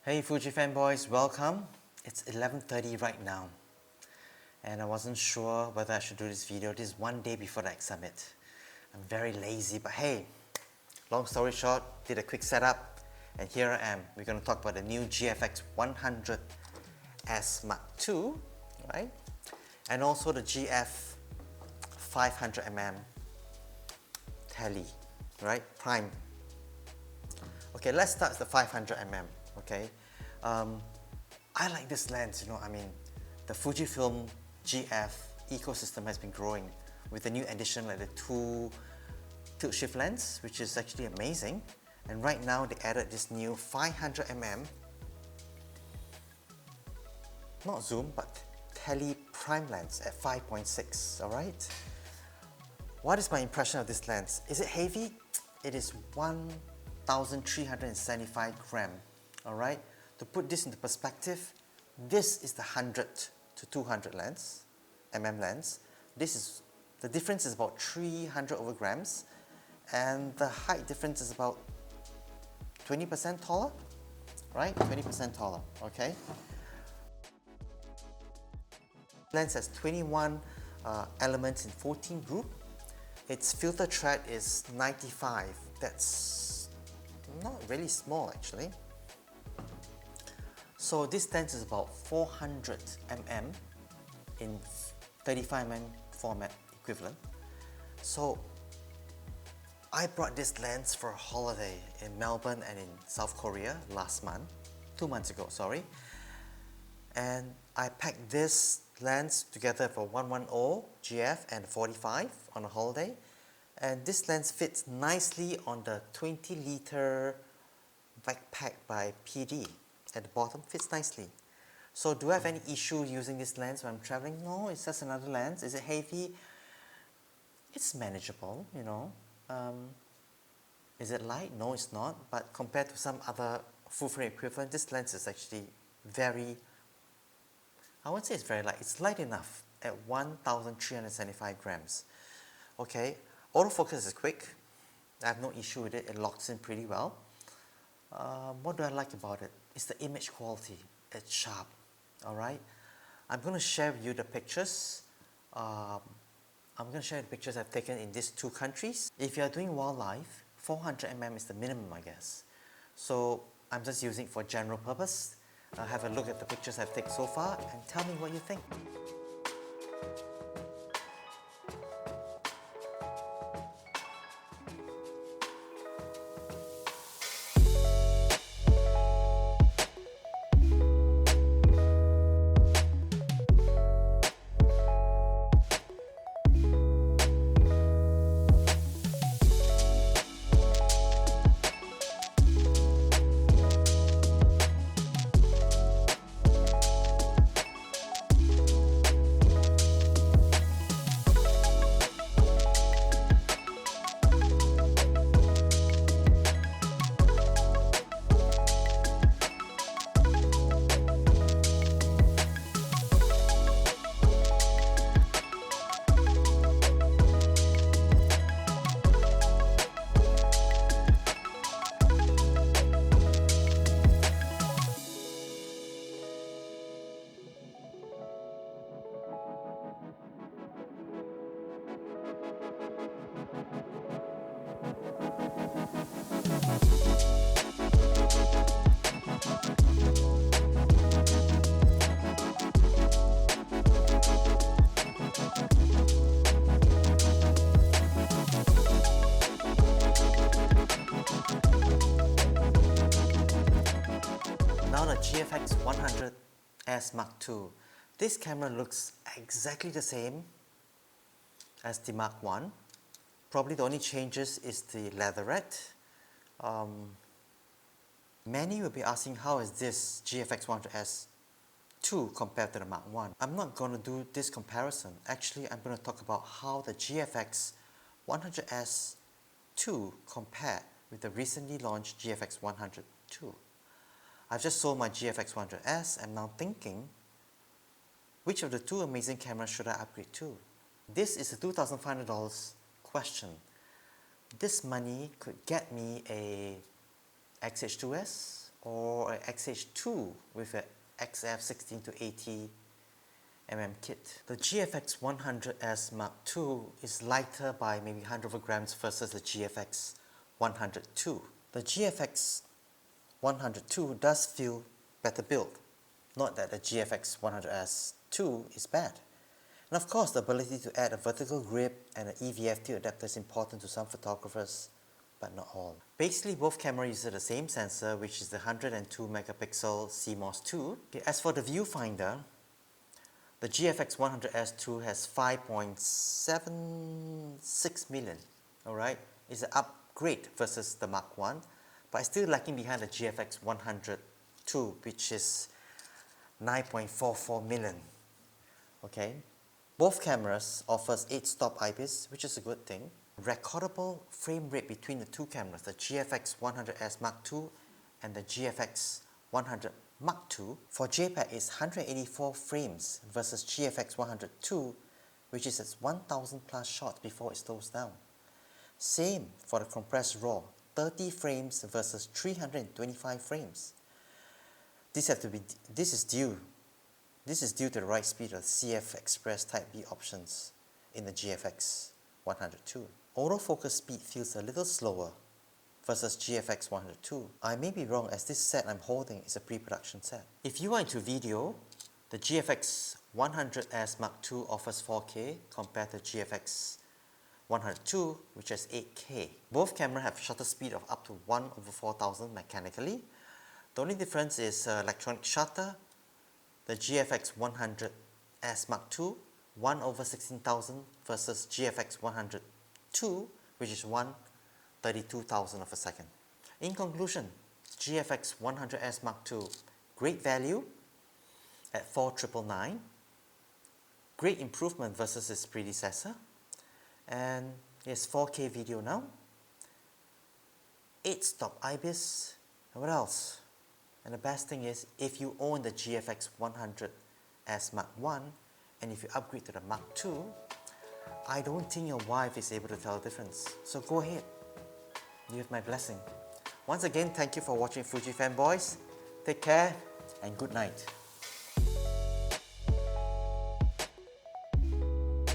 Hey FujiFanBoys, welcome. It's 11:30 right now and I wasn't sure whether I should do this video. This is one day before the summit. I'm very lazy, but hey, long story short, did a quick setup and here I am. We're going to talk about the new GFX100S Mark II, right? And also the GF500mm Tele, right? Prime. Okay, let's start with the 500mm. Okay, I like this lens, the Fujifilm GF ecosystem has been growing with the new addition like the 2 tilt shift lens, which is actually amazing. And right now they added this new 500mm, not zoom, but tele prime lens at 5.6, alright? What is my impression of this lens? Is it heavy? It is 1,375 gram. Alright, to put this into perspective, this is the 100 to 200 lens, lens. The difference is about 300 over grams, and the height difference is about 20% taller, right? 20% taller, okay? Lens has 21 elements in 14 group. Its filter thread is 95. That's not really small actually. So this lens is about 400 mm in 35mm format equivalent. So I brought this lens for a holiday in Melbourne and in South Korea last month, 2 months ago, sorry. And I packed this lens together for 110 GF and 45 on a holiday. And this lens fits nicely on the 20-liter backpack by PD. At the bottom, fits nicely. So do I have any issue using this lens when I'm traveling? No, it's just another lens. Is it heavy? It's manageable, Is it light? No, it's not. But compared to some other full frame equivalent, this lens is actually very, I wouldn't say it's very light. It's light enough at 1,375 grams. Okay, autofocus is quick. I have no issue with it. It locks in pretty well. What do I like about it? It's the image quality. It's sharp, alright? I'm going to share with you the pictures. I'm going to share the pictures I've taken in these 2 countries. If you're doing wildlife, 400mm is the minimum, I guess. So I'm just using it for general purpose. Have a look at the pictures I've taken so far and tell me what you think. Now the GFX100S Mark II. This camera looks exactly the same as the Mark I. Probably the only changes is the leatherette. Many will be asking how is this GFX100S II compared to the Mark I. I'm not going to do this comparison. Actually, I'm going to talk about how the GFX100S II compare with the recently launched GFX100 II. I've just sold my GFX100S and now thinking, which of the 2 amazing cameras should I upgrade to? This is a $2,500 question. This money could get me a XH2S or a XH2 with a XF 16 to 80 mm kit. The GFX100S Mark II is lighter by maybe 100 grams versus the GFX100 II. The GFX100 II does feel better built. Not that the GFX100S II is bad. And of course, the ability to add a vertical grip and an EVF2 adapter is important to some photographers, but not all. Basically, both cameras use the same sensor, which is the 102 megapixel CMOS 2. Okay, as for the viewfinder, the GFX100S II has 5.76 million. Alright, it's an upgrade versus the Mark I, but it's still lacking behind the GFX100 II, which is 9.44 million. Okay, both cameras offers 8-stop IPIS, which is a good thing. Recordable frame rate between the two cameras, the GFX100S Mark II and the GFX100 Mark II, for JPEG is 184 frames versus GFX100 II, which is at 1000 plus shots before it slows down. Same for the compressed RAW, 30 frames versus 325 frames. This is due to the write speed of CF Express Type B options in the GFX100 II. Autofocus speed feels a little slower versus GFX100 II. I may be wrong, as this set I'm holding is a pre-production set. If you are into video, the GFX100S Mark II offers 4K compared to GFX100 II, which has 8K. Both cameras have shutter speed of up to 1/4000 mechanically. The only difference is electronic shutter. The GFX100S Mark II, 1/16,000 versus GFX100 II, which is 1/32,000 of a second. In conclusion, GFX100S Mark II, great value at 4,999, great improvement versus its predecessor, and it's 4K video now, 8-stop IBIS, and what else? And the best thing is, if you own the GFX100S Mark I, and if you upgrade to the Mark II, I don't think your wife is able to tell the difference. So go ahead. You have my blessing. Once again, thank you for watching FujiFanBoys. Take care and good night.